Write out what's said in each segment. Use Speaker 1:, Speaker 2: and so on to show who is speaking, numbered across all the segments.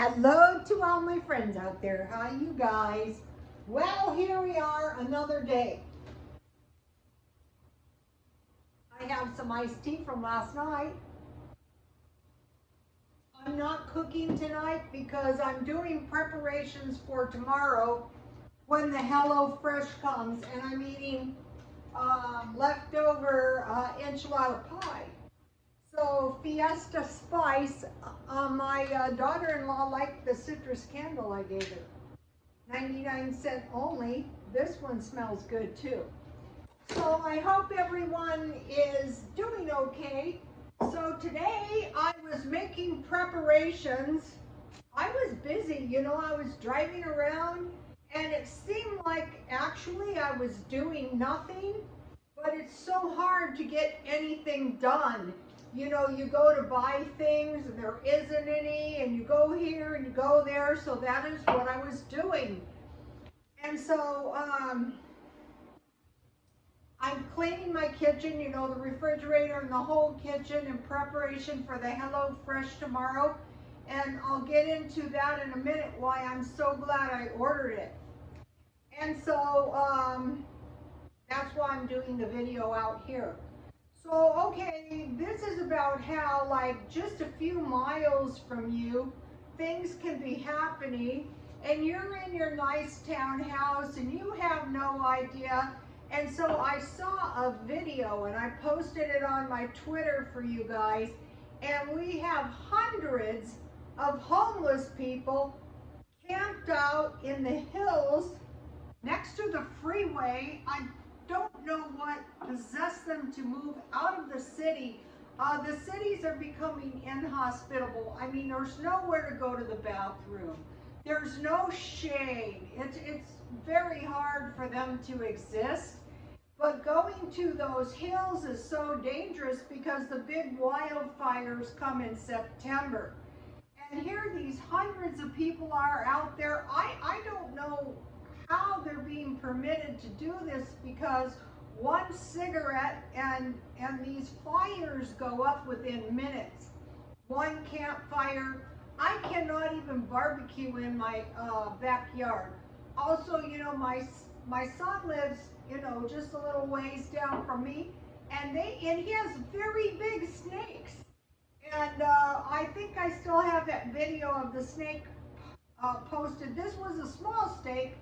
Speaker 1: Hello to all my friends out there. How you guys? Well, here we are another day. I have some iced tea from last night. I'm not cooking tonight because I'm doing preparations for tomorrow when the HelloFresh comes, and I'm eating leftover enchilada pie. So Fiesta Spice, my daughter-in-law liked the citrus candle I gave her. 99 cents only. This one smells good too. So I hope everyone is doing okay. So today I was making preparations. I was busy, I was driving around and it seemed like actually I was doing nothing, but it's so hard to get anything done. You go to buy things and there isn't any, and you go here and you go there, so that is what I was doing. And so I'm cleaning my kitchen, the refrigerator and the whole kitchen in preparation for the HelloFresh tomorrow. And I'll get into that in a minute, why I'm so glad I ordered it. And so that's why I'm doing the video out here. So, okay, this is about how, like, just a few miles from you, things can be happening, and you're in your nice townhouse, and you have no idea. And so I saw a video, and I posted it on my Twitter for you guys, and we have hundreds of homeless people camped out in the hills next to the freeway. I don't know what possessed them to move out of the city. The cities are becoming inhospitable. I mean, there's nowhere to go to the bathroom. There's no shade. It's very hard for them to exist. But going to those hills is so dangerous because the big wildfires come in September. And here these hundreds of people are out there. I don't know how they're being permitted to do this, because one cigarette and these fires go up within minutes. One campfire. I cannot even barbecue in my backyard. Also, my son lives, just a little ways down from me, and he has very big snakes. And I think I still have that video of the snake posted. This was a small snake,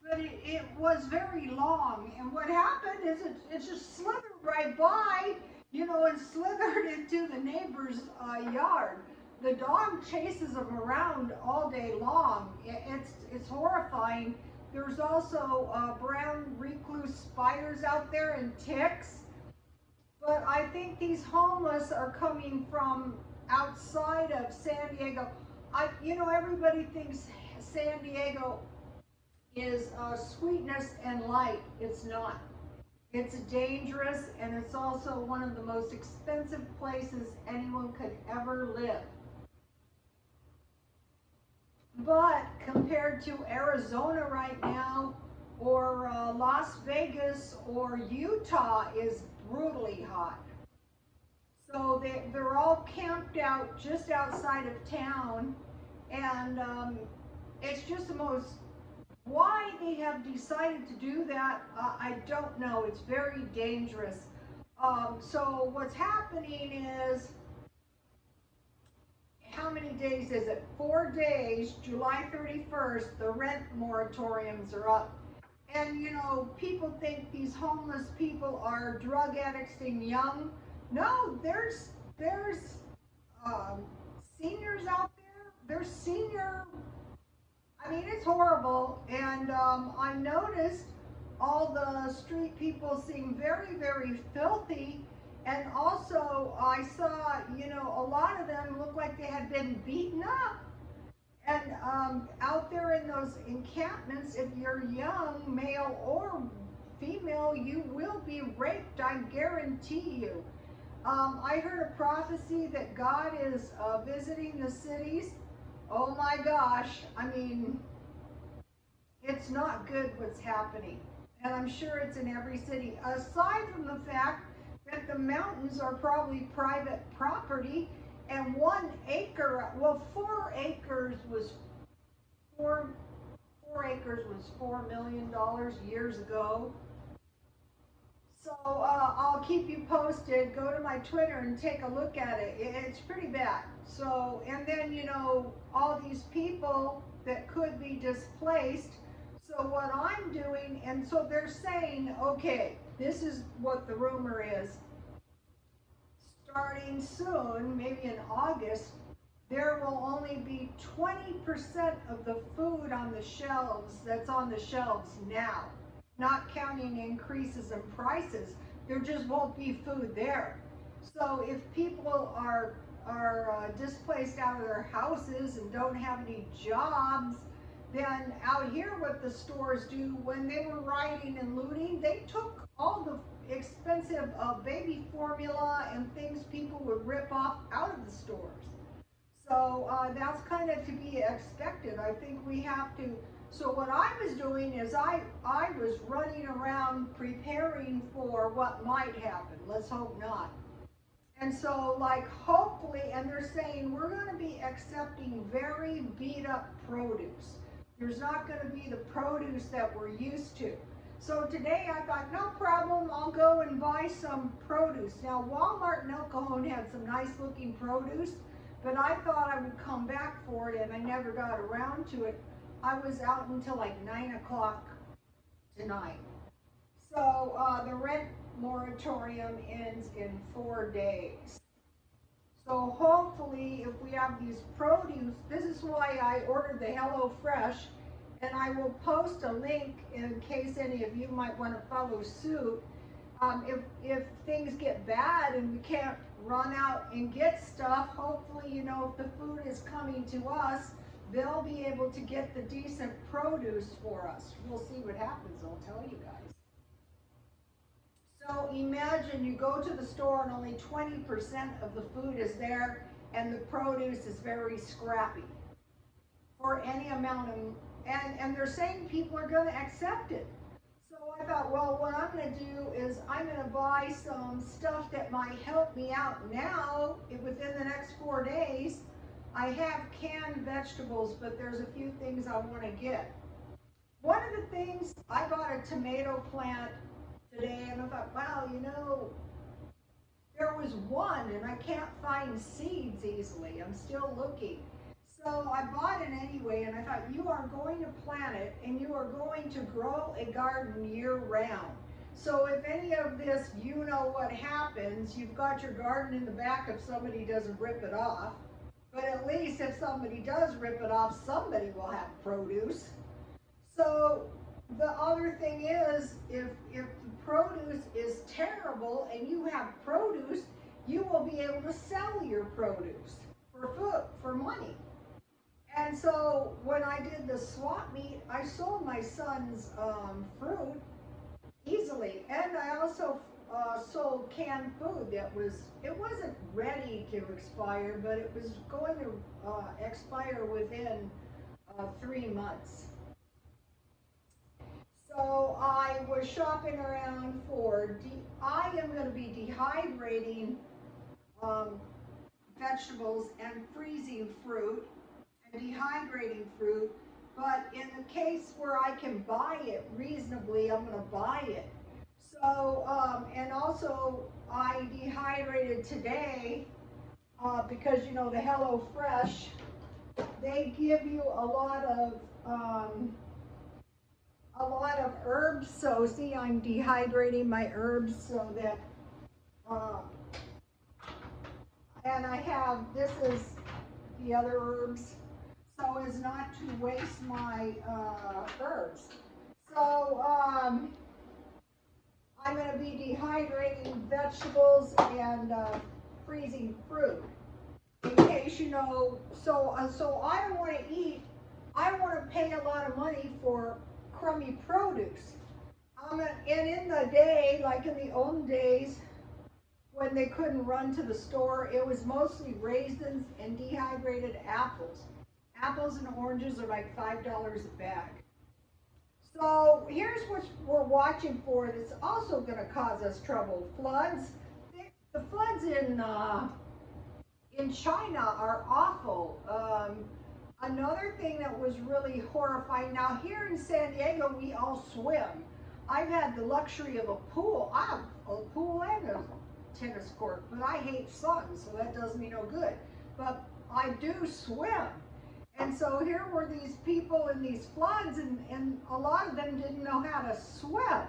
Speaker 1: but it was very long. And what happened is it just slithered right by, and slithered into the neighbor's yard. The dog chases them around all day long. It's horrifying. There's also brown recluse spiders out there and ticks. But I think these homeless are coming from outside of San Diego. Everybody thinks San Diego is sweetness and light. It's not. It's dangerous, and it's also one of the most expensive places anyone could ever live. But compared to Arizona right now, or Las Vegas, or Utah is brutally hot. So they're all camped out just outside of town, and it's just the most, why they have decided to do that, I don't know. It's very dangerous. So what's happening is, how many days is it? 4 days, July 31st, the rent moratoriums are up. And people think these homeless people are drug addicts and young. No, there's seniors out there. There's senior, I mean, it's horrible. And I noticed all the street people seem very, very filthy. And also I saw, a lot of them look like they had been beaten up. And out there in those encampments, if you're young, male or female, you will be raped, I guarantee you. I heard a prophecy that God is visiting the cities. Oh my gosh, I mean, it's not good what's happening. And I'm sure it's in every city, aside from the fact that the mountains are probably private property, And 1 acre, well, 4 acres was $4 million years ago. So I'll keep you posted. Go to my Twitter and take a look at it. It's pretty bad. So, and then, you know, all these people that could be displaced. So what I'm doing, and so they're saying, okay, this is what the rumor is. Starting soon, maybe in August, there will only be 20% of the food on the shelves that's on the shelves now. Not counting increases in prices, there just won't be food there. So if people are displaced out of their houses and don't have any jobs, then out here what the stores do, when they were rioting and looting, they took all the expensive baby formula and things people would rip off out of the stores. So that's kind of to be expected. I think we have to. So what I was doing is I was running around preparing for what might happen. Let's hope not. And so, like, hopefully, and they're saying we're going to be accepting very beat up produce. There's not going to be the produce that we're used to. So today I thought, no problem, I'll go and buy some produce. Now, Walmart and El Cajon had some nice looking produce, but I thought I would come back for it, and I never got around to it. I was out until like 9 o'clock tonight. So the rent moratorium ends in 4 days. So hopefully if we have these produce, this is why I ordered the HelloFresh, and I will post a link in case any of you might want to follow suit. If things get bad and we can't run out and get stuff, hopefully, you know, if the food is coming to us, they'll be able to get the decent produce for us. We'll see what happens, I'll tell you guys. So imagine you go to the store and only 20% of the food is there, and the produce is very scrappy for any amount of, and they're saying people are going to accept it. So I thought, well, what I'm going to do is I'm going to buy some stuff that might help me out now within the next 4 days. I have canned vegetables, but there's a few things I want to get. One of the things, I bought a tomato plant today, and I thought, wow, you know, there was one, and I can't find seeds easily. I'm still looking. So I bought it anyway, and I thought, you are going to plant it, and you are going to grow a garden year-round. So if any of this, you know what happens, you've got your garden in the back if somebody doesn't rip it off. But at least if somebody does rip it off, somebody will have produce. So the other thing is, if the produce is terrible and you have produce, you will be able to sell your produce for food, for money. And so when I did the swap meet, I sold my son's fruit easily, and I also sold canned food that it wasn't ready to expire, but it was going to expire within 3 months. So I was shopping around for, I am going to be dehydrating vegetables and freezing fruit and dehydrating fruit, but in the case where I can buy it reasonably, I'm going to buy it. So, and also I dehydrated today because, you know, the HelloFresh, they give you a lot of herbs. So see, I'm dehydrating my herbs so that, and I have, this is the other herbs, so as not to waste my herbs. So, I'm going to be dehydrating vegetables and freezing fruit. In case you know, so I don't want to eat, I don't want to pay a lot of money for crummy produce. And in the day, like in the olden days, when they couldn't run to the store, it was mostly raisins and dehydrated apples. Apples and oranges are like $5 a bag. So here's what we're watching for that's also going to cause us trouble. Floods. The floods in China are awful. Another thing that was really horrifying, now here in San Diego, we all swim. I've had the luxury of a pool. I have a pool and a tennis court, but I hate sun, so that does me no good. But I do swim. And so here were these people in these floods, and a lot of them didn't know how to swim.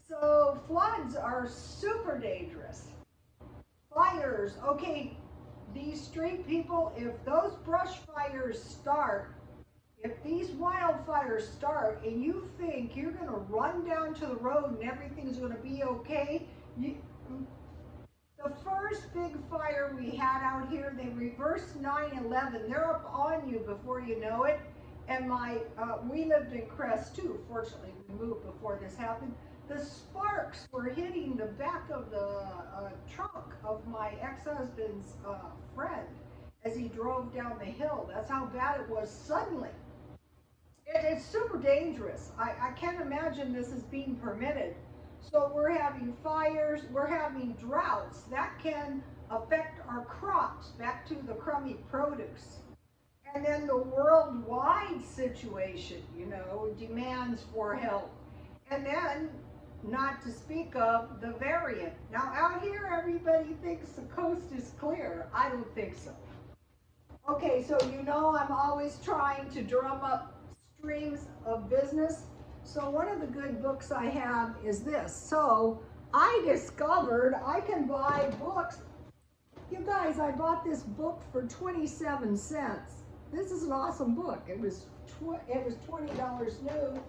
Speaker 1: So floods are super dangerous. Fires, okay, these street people, if those brush fires start, if these wildfires start and you think you're going to run down to the road and everything's going to be okay, the first big fire we had out here, they reversed 9/11. They're up on you before you know it. And we lived in Crest too. Fortunately, we moved before this happened. The sparks were hitting the back of the trunk of my ex-husband's friend as he drove down the hill. That's how bad it was suddenly. It's super dangerous. I can't imagine this is being permitted. So we're having fires, we're having droughts. That can affect our crops, back to the crummy produce. And then the worldwide situation, demands for help. And then, not to speak of the variant. Now out here, everybody thinks the coast is clear. I don't think so. Okay, so I'm always trying to drum up streams of business. So one of the good books I have is this. So I discovered I can buy books. You guys, I bought this book for 27 cents. This is an awesome book. It was $20 new.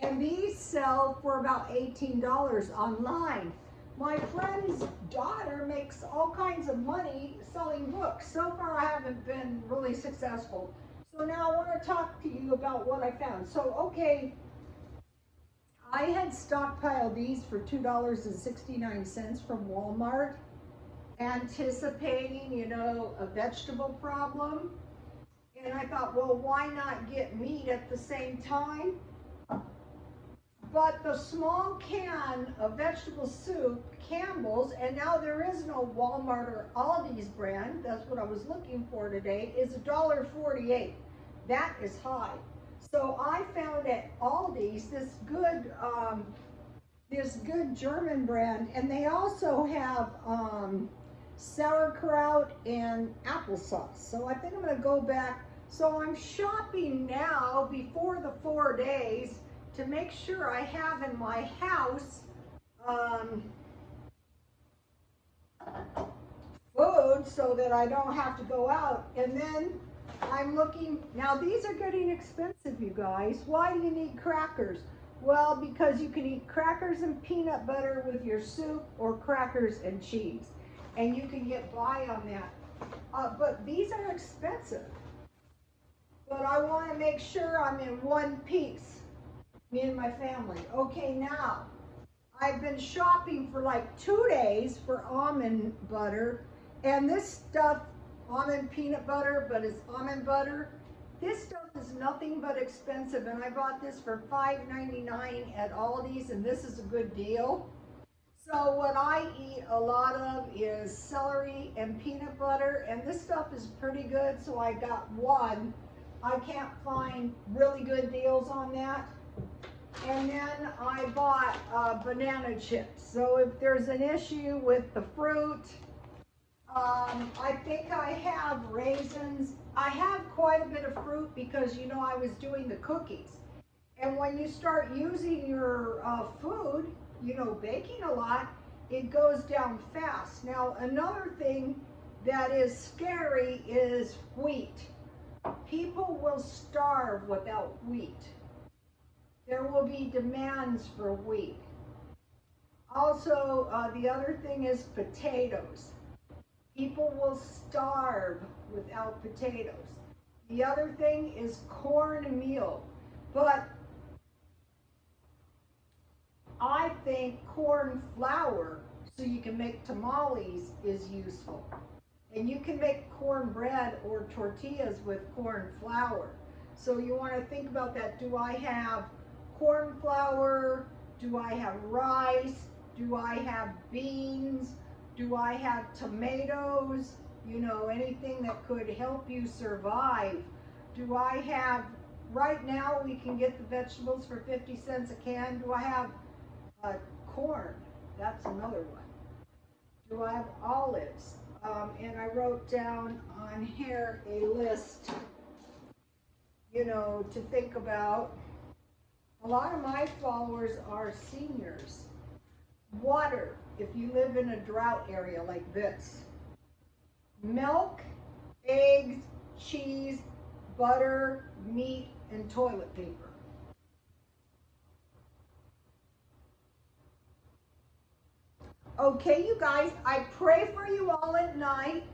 Speaker 1: And these sell for about $18 online. My friend's daughter makes all kinds of money selling books. So far, I haven't been really successful. So now I want to talk to you about what I found. So, okay, I had stockpiled these for $2.69 from Walmart, anticipating, a vegetable problem. And I thought, well, why not get meat at the same time? But the small can of vegetable soup, Campbell's, and now there is no Walmart or Aldi's brand, that's what I was looking for today, is $1.48. That is high. So I found at Aldi's this good German brand, and they also have sauerkraut and applesauce. So I think I'm going to go back. So I'm shopping now before the 4 days to make sure I have in my house food so that I don't have to go out. And then I'm looking, now these are getting expensive, you guys. Why do you need crackers? Well, because you can eat crackers and peanut butter with your soup, or crackers and cheese. And you can get by on that. But these are expensive. But I want to make sure I'm in one piece, me and my family. Okay, now, I've been shopping for like 2 days for almond butter. And this stuff, almond peanut butter, but it's almond butter. This stuff is nothing but expensive, and I bought this for $5.99 at Aldi's, and this is a good deal. So what I eat a lot of is celery and peanut butter, and this stuff is pretty good, so I got one. I can't find really good deals on that. And then I bought banana chips. So if there's an issue with the fruit, I think I have raisins. I have quite a bit of fruit because, I was doing the cookies. And when you start using your food, baking a lot, it goes down fast. Now, another thing that is scary is wheat. People will starve without wheat. There will be demands for wheat. Also, the other thing is potatoes. People will starve without potatoes. The other thing is cornmeal. But I think corn flour, so you can make tamales, is useful. And you can make cornbread or tortillas with corn flour. So you want to think about that. Do I have corn flour? Do I have rice? Do I have beans? Do I have tomatoes? you know, anything that could help you survive. Do I have, right now we can get the vegetables for 50 cents a can. Do I have corn? That's another one. Do I have olives? And I wrote down on here a list, you know, to think about. A lot of my followers are seniors. Water, if you live in a drought area like this. Milk, eggs, cheese, butter, meat, and toilet paper. Okay, you guys, I pray for you all at night.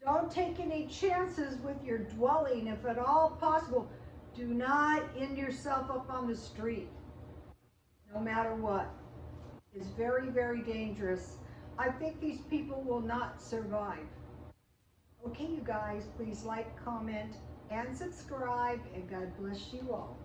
Speaker 1: Don't take any chances with your dwelling. If at all possible, do not end yourself up on the street, no matter what. It's very, very dangerous. I think these people will not survive. Okay, you guys, please like, comment, and subscribe, and God bless you all.